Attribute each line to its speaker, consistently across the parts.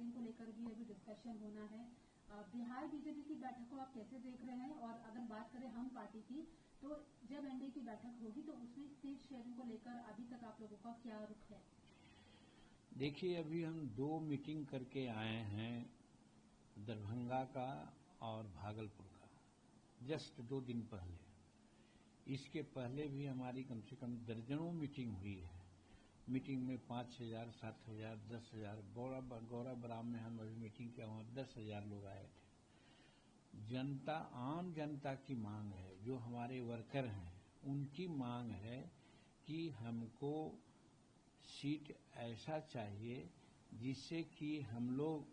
Speaker 1: Sharing को लेकर भी अभी डिस्कशन होना है। बिहार बीजेपी की बैठक को आप कैसे देख रहे हैं? और अगर बात करें हम पार्टी की, तो जब एनडीए की बैठक होगी तो उसमें सीट शेयरिंग को लेकर अभी तक आप लोगों का क्या रुख है?
Speaker 2: देखिए, अभी हम 2 मीटिंग करके आए हैं, दरभंगा का और भागलपुर का, जस्ट 2 दिन पहले। इसके पहले भी हमारी कम से कम दर्जनों मीटिंग हुई है। मीटिंग में 5,000, 7,000, 10,000, गौरव बराम में हम अभी मीटिंग किया, वहाँ 10,000 लोग आए थे। जनता, आम जनता की मांग है, जो हमारे वर्कर हैं उनकी मांग है कि हमको सीट ऐसा चाहिए जिससे कि हम लोग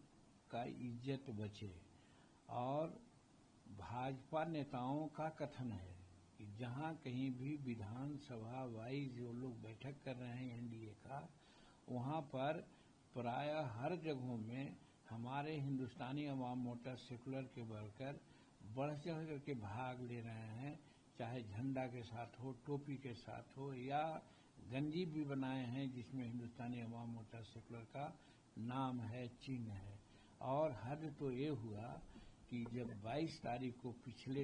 Speaker 2: का इज्जत बचे। और भाजपा नेताओं का कथन है कि जहां कहीं भी विधानसभा वाइज जो लोग बैठक कर रहे हैं एनडीए का, वहां पर प्रायः हर जगहों में हमारे हिंदुस्तानी अवाम मोर्चा सेकुलर के वर्कर बढ़ चढ़ करके भाग ले रहे हैं, चाहे झंडा के साथ हो, टोपी के साथ हो, या गंजी भी बनाए हैं जिसमें हिंदुस्तानी अवाम मोर्चा सेकुलर का नाम है, चिन्ह है। और हद तो ये हुआ कि जब 22 तारीख को पिछले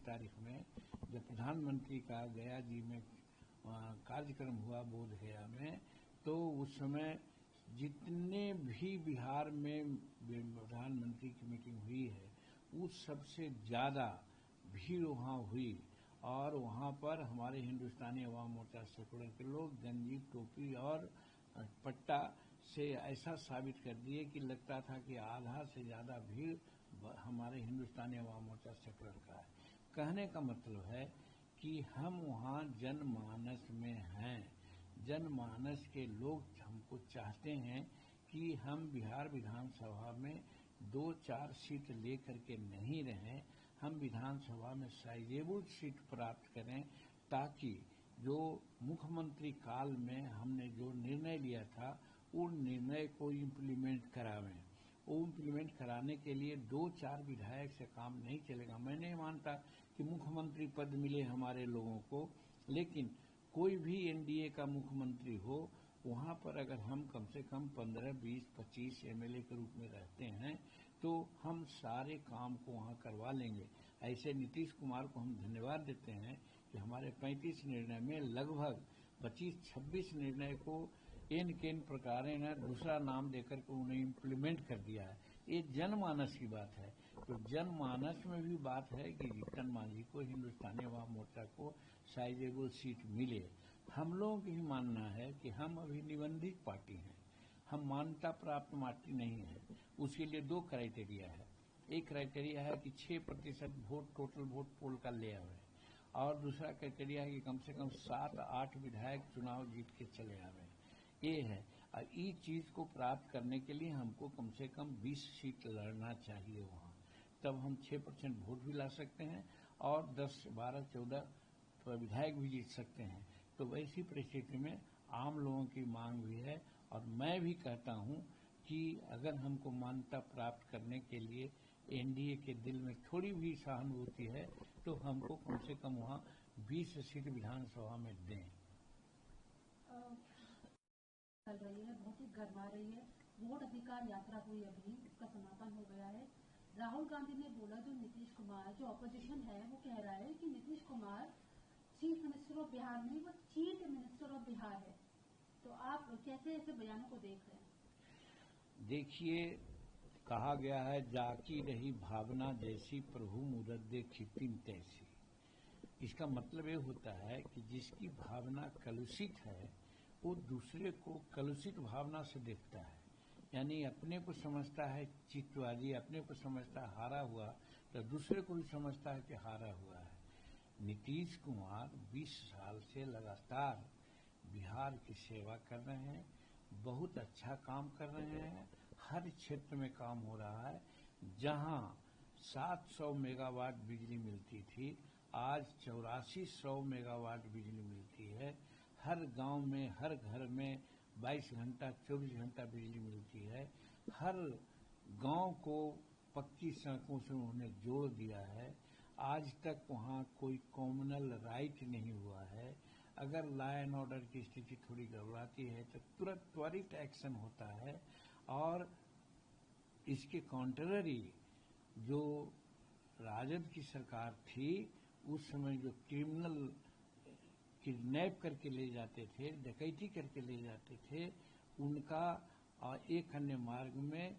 Speaker 2: तारीख में जब प्रधानमंत्री का गया जी में कार्यक्रम हुआ बोधगया में, तो उस समय जितने भी बिहार में प्रधानमंत्री की मीटिंग हुई है उस सबसे ज़्यादा भीड़ वहाँ हुई। और वहाँ पर हमारे हिंदुस्तानी अवाम मोर्चा सेकुलर के लोग गंजी, टोपी और पट्टा से ऐसा साबित कर दिए कि लगता था कि आधा से ज़्यादा भीड़ हमारे हिंदुस्तानी अवाम मोर्चा सेकुलर का है। कहने का मतलब है कि हम वहाँ जनमानस में हैं। जनमानस के लोग हमको चाहते हैं कि हम बिहार विधानसभा में 2-4 सीट लेकर के नहीं रहें, हम विधानसभा में साइजेबल सीट प्राप्त करें, ताकि जो मुख्यमंत्री काल में हमने जो निर्णय लिया था उन निर्णय को इम्प्लीमेंट करावें। वो इम्प्लीमेंट कराने के लिए 2-4 विधायक से काम नहीं चलेगा। मैं नहीं मानता कि मुख्यमंत्री पद मिले हमारे लोगों को, लेकिन कोई भी एनडीए का मुख्यमंत्री हो, वहाँ पर अगर हम कम से कम 15, 20, 25 एमएलए के रूप में रहते हैं तो हम सारे काम को वहाँ करवा लेंगे। ऐसे नीतीश कुमार को हम धन्यवाद देते हैं कि हमारे 35 निर्णय में लगभग 25-26 निर्णय को एन केन प्रकार ने दूसरा नाम देकर के उन्हें इम्प्लीमेंट कर दिया है। ये जनमानस की बात है। तो जनमानस में भी बात है कि जीतन मांझी को, हिंदुस्तानी अवाम मोर्चा को साइजेबल सीट मिले। हम लोगों की मानना है कि हम अभी निबंधित पार्टी हैं, हम मान्यता प्राप्त पार्टी नहीं है। उसके लिए 2 क्राइटेरिया है। एक क्राइटेरिया है कि 6% वोट, टोटल वोट पोल का ले आवे, और दूसरा क्राइटेरिया है कि कम से कम 7-8 विधायक चुनाव जीत के चले आवे। ये है। और इस चीज को प्राप्त करने के लिए हमको कम से कम 20 सीट लड़ना चाहिए वहाँ, तब हम 6% वोट भी ला सकते हैं और 10, 12, 14 विधायक भी जीत सकते हैं। तो वैसी परिस्थिति में आम लोगों की मांग भी है, और मैं भी कहता हूँ कि अगर हमको मान्यता प्राप्त करने के लिए एनडीए के दिल में थोड़ी भी सहानुभूति है तो हमको कम से कम वहाँ 20 सीट विधानसभा में दें।
Speaker 1: चल रही है, बहुत ही गर्मा रही है। वोट अधिकार यात्रा हुई, अभी उसका समापन हो गया है। राहुल गांधी ने बोला, जो नीतीश कुमार, जो ऑपोजिशन है, वो कह रहा है कि Nitish Kumar chief minister of Bihar नहीं, वो चीफ मिनिस्टर ऑफ बिहार है। तो आप कैसे ऐसे बयानों को देख रहे हैं?
Speaker 2: देखिए, कहा गया है, जाकी रही भावना जैसी प्रभु मुरद दे खितिन तैसी। इसका मतलब ये होता है कि जिसकी भावना कलुषित है वो दूसरे को कलुषित भावना से देखता है, यानी अपने को समझता है चित्तबाजी, अपने को समझता है हारा हुआ, तो दूसरे को भी समझता है कि हारा हुआ है। नीतीश कुमार 20 साल से लगातार बिहार की सेवा कर रहे हैं, बहुत अच्छा काम कर रहे हैं, हर क्षेत्र में काम हो रहा है। जहां 700 मेगावाट बिजली मिलती थी, आज 8400 मेगावाट बिजली मिलती है। हर गांव में, हर घर में 22 घंटा 24 घंटा बिजली मिलती है। हर गांव को पक्की सड़कों से उन्होंने जोड़ दिया है। आज तक वहाँ कोई कॉमनल राइट नहीं हुआ है। अगर लॉ एंड ऑर्डर की स्थिति थोड़ी गड़बड़ाती है तो तुरंत त्वरित एक्शन होता है। और इसके कॉन्ट्ररी जो राजद की सरकार थी उस समय जो क्रिमिनल किडनैप करके ले जाते थे, डकैती करके ले जाते थे, उनका एक अन्य मार्ग में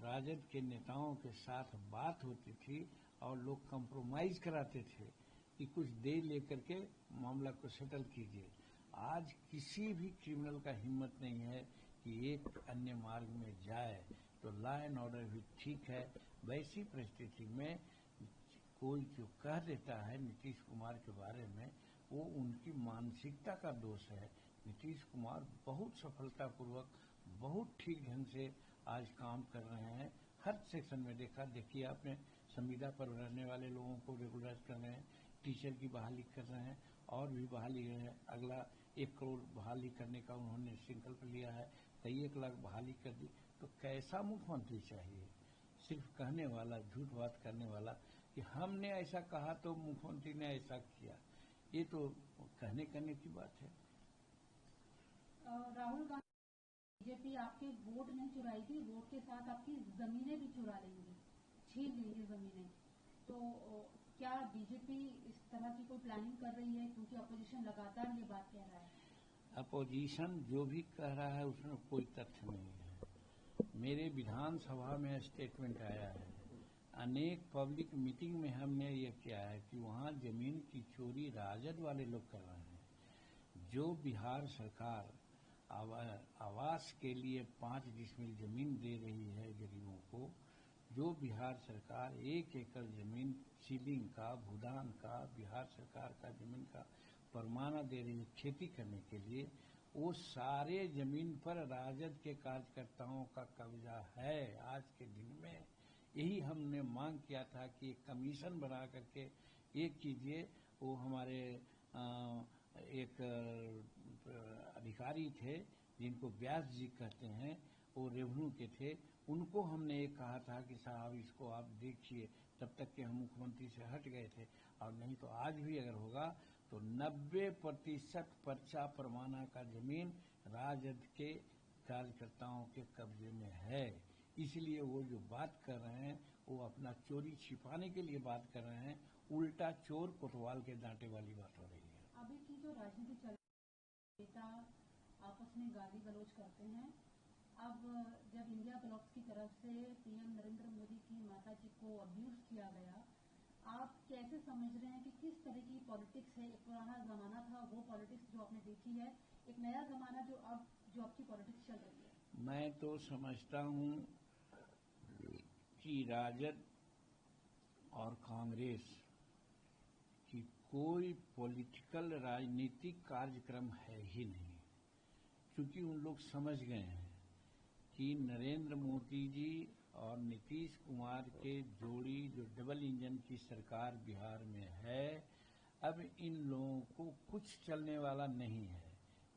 Speaker 2: राजद के नेताओं के साथ बात होती थी और लोग कंप्रोमाइज कराते थे कि कुछ दे लेकर के मामला को सेटल कीजिए। आज किसी भी क्रिमिनल का हिम्मत नहीं है कि एक अन्य मार्ग में जाए, तो लॉ एंड ऑर्डर भी ठीक है। वैसी परिस्थिति में कोई जो कह देता है नीतीश कुमार के बारे में, वो उनकी मानसिकता का दोष है। नीतीश कुमार बहुत सफलतापूर्वक, बहुत ठीक ढंग से आज काम कर रहे हैं। हर सेक्शन में देखिए आपने, संविदा पर रहने वाले लोगों को रेगुलराइज कर रहे हैं, टीचर की बहाली कर रहे हैं और भी बहाली है। अगला 1 करोड़ बहाली करने का उन्होंने संकल्प लिया है, कई 1 लाख बहाली कर दी। तो कैसा मुख्यमंत्री चाहिए? सिर्फ कहने वाला, झूठ बात करने वाला कि हमने ऐसा कहा तो मुख्यमंत्री ने ऐसा किया, ये तो कहने की बात है।
Speaker 1: राहुल गांधी बीजेपी आपके वोट नहीं चुराएगी, वोट के साथ आपकी जमीनें भी चुरा लेंगी, छीन लेंगे जमीनें। तो क्या बीजेपी इस तरह की कोई प्लानिंग कर रही है? क्योंकि अपोजिशन लगातार ये बात कह रहा है।
Speaker 2: अपोजिशन जो भी कह रहा है उसमें कोई तथ्य नहीं है। मेरे विधानसभा में स्टेटमेंट आया है, अनेक पब्लिक मीटिंग में हमने ये किया है कि वहाँ जमीन की चोरी राजद वाले लोग कर रहे हैं। जो बिहार सरकार आवास के लिए 5 डिसमिल जमीन दे रही है गरीबों को, जो बिहार सरकार 1 एकड़ जमीन सीलिंग का, भूदान का, बिहार सरकार का जमीन का परमाना दे रही है खेती करने के लिए, वो सारे जमीन पर राजद के कार्यकर्ताओं का कब्जा है। आज के दिन में यही हमने मांग किया था कि एक कमीशन बना करके एक कीजिए। वो हमारे एक अधिकारी थे जिनको व्यास जी कहते हैं, वो रेवन्यू के थे, उनको हमने ये कहा था कि साहब इसको आप देखिए, तब तक कि हम मुख्यमंत्री से हट गए थे। और नहीं तो आज भी अगर होगा तो 90% पर्चा परमाना का जमीन राजद के कार्यकर्ताओं के कब्जे में है। इसलिए वो जो बात कर रहे हैं वो अपना चोरी छिपाने के लिए बात कर रहे हैं। उल्टा चोर कोतवाल के डांटे वाली बात हो रही है।
Speaker 1: अभी की जो राजनीति चल नेता आपस में गाली गलौज करते हैं। अब जब इंडिया ब्लॉक की तरफ से पीएम नरेंद्र मोदी की माता जी को अब्यूज किया गया, आप कैसे समझ रहे हैं कि किस तरह की पॉलिटिक्स है? एक पुराना जमाना था वो पॉलिटिक्स जो आपने देखी है, एक नया जमाना जो आपकी पॉलिटिक्स चल रही है।
Speaker 2: मैं तो समझता हूँ कि राजद और कांग्रेस की कोई पॉलिटिकल राजनीतिक कार्यक्रम है ही नहीं, क्योंकि उन लोग समझ गए हैं कि नरेंद्र मोदी जी और नीतीश कुमार के जोड़ी जो डबल इंजन की सरकार बिहार में है, अब इन लोगों को कुछ चलने वाला नहीं है।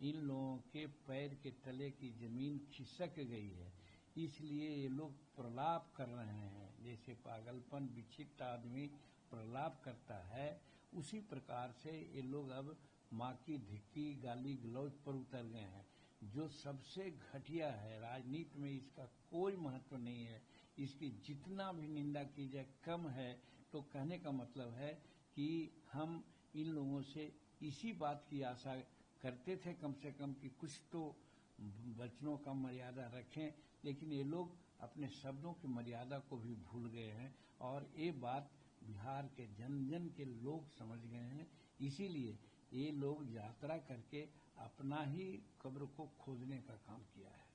Speaker 2: इन लोगों के पैर के तले की जमीन खिसक गई है, इसलिए ये लोग प्रलाप कर रहे हैं। जैसे पागलपन विक्षिप्त आदमी प्रलाप करता है, उसी प्रकार से ये लोग अब माँ की धिक्की गाली गलौज पर उतर गए हैं, जो सबसे घटिया है। राजनीति में इसका कोई महत्व नहीं है, इसकी जितना भी निंदा की जाए कम है। तो कहने का मतलब है कि हम इन लोगों से इसी बात की आशा करते थे कम से कम कि कुछ तो वचनों का मर्यादा रखें, लेकिन ये लोग अपने शब्दों की मर्यादा को भी भूल गए हैं और ये बात बिहार के जन जन के लोग समझ गए हैं। इसीलिए ये लोग यात्रा करके अपना ही कब्र को खोदने का काम किया है।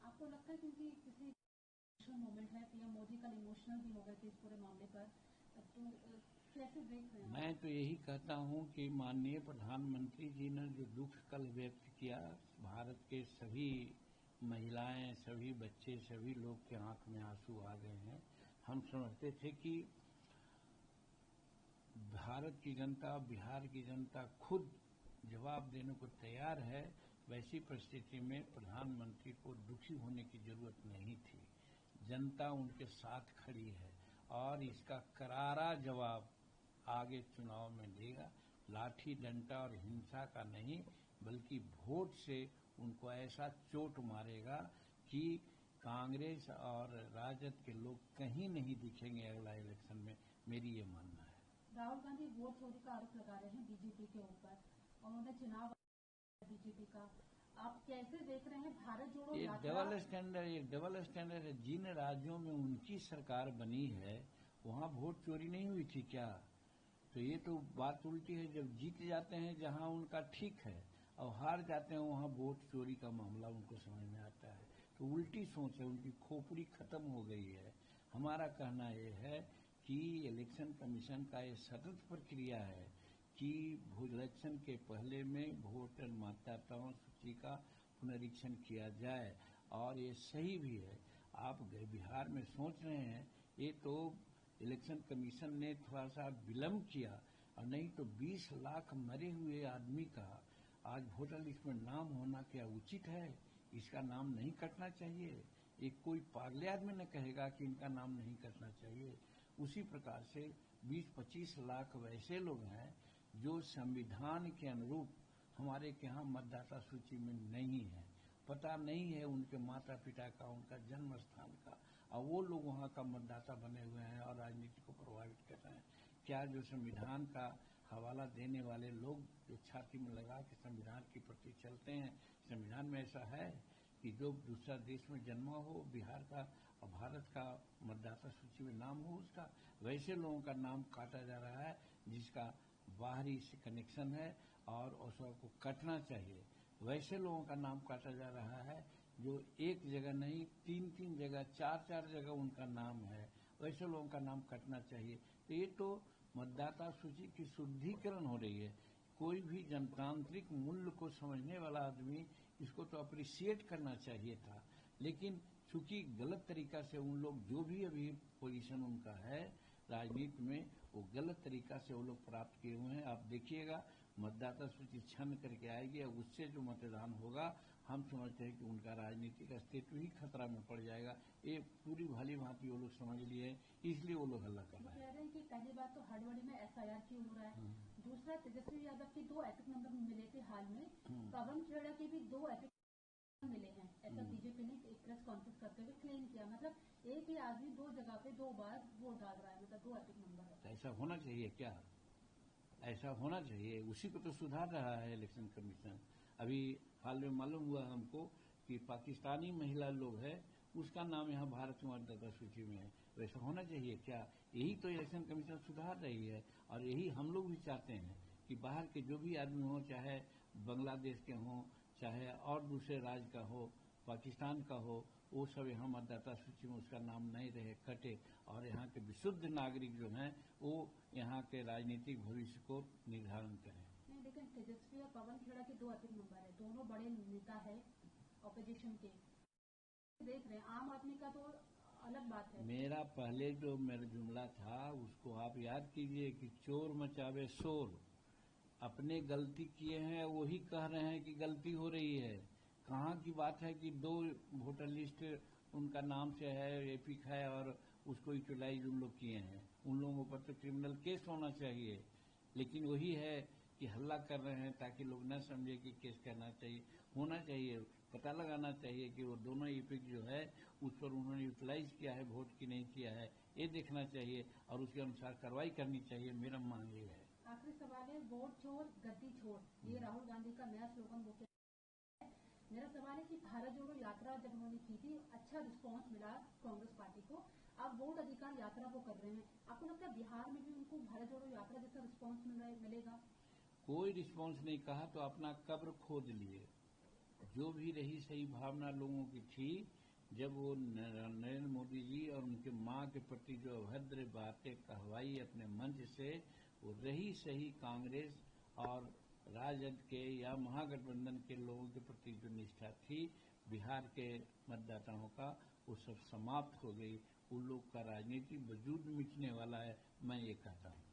Speaker 1: आपको लगता है क्योंकि किसी इमोशनल मोमेंट है, पीएम मोदी कल इमोशनल भी हो गए थे इस पूरे मामले पर, तो कैसे देख रहे हैं?
Speaker 2: मैं तो यही कहता हूं कि माननीय प्रधानमंत्री जी ने जो दुख कल व्यक्त किया, भारत के सभी महिलाएं, सभी बच्चे, सभी लोग के आंख में आंसू आ गए हैं। हम समझते थे कि भारत की जनता, बिहार की जनता खुद जवाब देने को तैयार है। वैसी परिस्थिति में प्रधानमंत्री को दुखी होने की जरूरत नहीं थी। जनता उनके साथ खड़ी है और इसका करारा जवाब आगे चुनाव में देगा। लाठी डंडा और हिंसा का नहीं, बल्कि वोट से उनको ऐसा चोट मारेगा कि कांग्रेस और राजद के लोग कहीं नहीं दिखेंगे अगला इलेक्शन में, मेरी ये मानना है।
Speaker 1: राहुल गांधी वोट चोरी का आरोप लगा रहे हैं बीजेपी के ऊपर, उन्होंने चुनाव बीजेपी का, आप कैसे देख रहे हैं भारत जोड़ो
Speaker 2: ये
Speaker 1: यात्रा?
Speaker 2: डबल स्टैंडर्ड है। जिन राज्यों में उनकी सरकार बनी है वहां वोट चोरी नहीं हुई थी क्या? तो ये तो बात उल्टी है। जब जीत जाते हैं जहां उनका ठीक है और हार जाते हैं वहां वोट चोरी का मामला उनको समझ में आता है। तो उल्टी सोच है, उनकी खोपड़ी खत्म हो गई है। हमारा कहना यह है कि इलेक्शन कमीशन का ये सतत प्रक्रिया है कि इलेक्शन के पहले में वोटर मतदाताओं सूची का पुनरीक्षण किया जाए, और ये सही भी है। आप बिहार में सोच रहे हैं, ये तो इलेक्शन कमीशन ने थोड़ा सा विलम्ब किया, और नहीं तो 20 लाख मरे हुए आदमी का आज वोटर लिस्ट में नाम होना क्या उचित है? इसका नाम नहीं कटना चाहिए। एक कोई पागले आदमी न कहेगा कि इनका नाम नहीं कटना चाहिए। उसी प्रकार से 20-25 लाख वैसे लोग हैं जो संविधान के अनुरूप हमारे के यहाँ मतदाता सूची में नहीं है, पता नहीं है उनके माता पिता का, उनका जन्म स्थान का, और वो लोग वहाँ का मतदाता बने हुए हैं और राजनीति को प्रभावित कर रहे हैं। क्या जो संविधान का हवाला देने वाले लोग जो छाती में लगा के संविधान के प्रति चलते हैं, संविधान में ऐसा है कि जो दूसरा देश में जन्मा हो बिहार का और भारत का मतदाता सूची में नाम हो उसका, वैसे लोगों का नाम काटा जा रहा है जिसका बाहरी से कनेक्शन है और उसको कटना चाहिए। वैसे लोगों का नाम काटा जा रहा है जो एक जगह नहीं 3-3 जगह 4-4 जगह उनका नाम है, वैसे लोगों का नाम कटना चाहिए। तो ये तो मतदाता सूची की शुद्धिकरण हो रही है। कोई भी जनतांत्रिक मूल्य को समझने वाला आदमी इसको तो अप्रिशिएट करना चाहिए था, लेकिन चूंकि गलत तरीका से उन लोग जो भी अभी पोजीशन उनका है राजनीति में, वो गलत तरीका से वो लोग प्राप्त किए हुए हैं। आप देखिएगा मतदाता सूची छन करके आएगी और उससे जो मतदान होगा, हम समझते हैं कि उनका राजनीतिक अस्तित्व ही खतरा में पड़ जाएगा। ये पूरी भली भांति वो लोग समझ लिए, इसलिए वो लोग हल्ला कर रहे हैं।
Speaker 1: कह रहे हैं कि पहली बात तो हड़बड़ी में एफआईआर क्यों हो रहा है, दूसरा तेजस्वी यादव के 2 एपिक नंबर मिले थे हाल में, पवन खेड़ा के भी 2 एपिक मिले हैं, ऐसा बीजेपी ने एक प्रेस कॉन्फ्रेंस करते हुए क्लेम किया। मतलब एक ही आदमी 2 जगह पे 2 बार वोट डाल रहा है, मतलब 2 एपिक नंबर है।
Speaker 2: ऐसा होना चाहिए क्या? ऐसा होना चाहिए, उसी को तो सुधार रहा है इलेक्शन कमीशन। अभी हाल में मालूम हुआ हमको कि पाकिस्तानी महिला लोग है उसका नाम यहाँ भारत में मतदाता सूची में है। वैसा होना चाहिए क्या? यही तो इलेक्शन कमीशन सुधार रही है, और यही हम लोग भी चाहते हैं कि बाहर के जो भी आदमी हो, चाहे बांग्लादेश के हों, चाहे और दूसरे राज्य का हो, पाकिस्तान का हो, वो सब यहाँ मतदाता सूची में उसका नाम नहीं रहे, कटे, और यहाँ के विशुद्ध नागरिक जो हैं वो यहाँ के राजनीतिक भविष्य को निर्धारण करें।
Speaker 1: नहीं, लेकिन तेजस्वी और पवन खेड़ा के 2 एपिक नंबर है, दोनों बड़े नेता है ऑपोजिशन के, देख रहे हैं। आम आदमी का तो अलग बात है।
Speaker 2: मेरा पहले जो मेरा जुमला था उसको आप याद कीजिए कि चोर मचावे शोर। अपने गलती किए हैं वही कह रहे हैं कि गलती हो रही है। कहाँ की बात है कि 2 वोटर लिस्ट उनका नाम से है, एपिक है, और उसको यूटिलाइज उन लोग किए हैं। उन लोगों पर तो क्रिमिनल केस होना चाहिए, लेकिन वही है कि हल्ला कर रहे हैं ताकि लोग न समझे कि केस करना चाहिए। होना चाहिए, पता लगाना चाहिए कि वो दोनों एपिक जो है उस पर उन्होंने यूटिलाइज किया है वोट की नहीं किया है, ये देखना चाहिए और उसके अनुसार कार्रवाई करनी चाहिए। मेरा मांग ये है।
Speaker 1: आखिरी सवाल है, वोट चोर गद्दी छोड़, ये राहुल गांधी का नया स्लोगन वो है। मेरा सवाल है कि भारत जोड़ो यात्रा जब उन्होंने की थी, अच्छा रिस्पांस मिला कांग्रेस पार्टी को, अब वोट अधिकार यात्रा वो कर रहे हैं, आपको लगता है बिहार में भी उनको भारत जोड़ो यात्रा जैसा रिस्पांस मिलेगा?
Speaker 2: कोई रिस्पांस नहीं, कहा तो अपना कब्र खोद लिए। जो भी रही सही भावना लोगों की थी, जब वो नरेंद्र मोदी जी और उनके मां के प्रति जो अभद्र बातें कहवाई अपने मंच से, वो रही सही कांग्रेस और राजद के या महागठबंधन के लोगों के प्रति जो निष्ठा थी बिहार के मतदाताओं का, वो सब समाप्त हो गई। उन लोग का राजनीतिक वजूद मिटने वाला है, मैं ये कहता हूँ।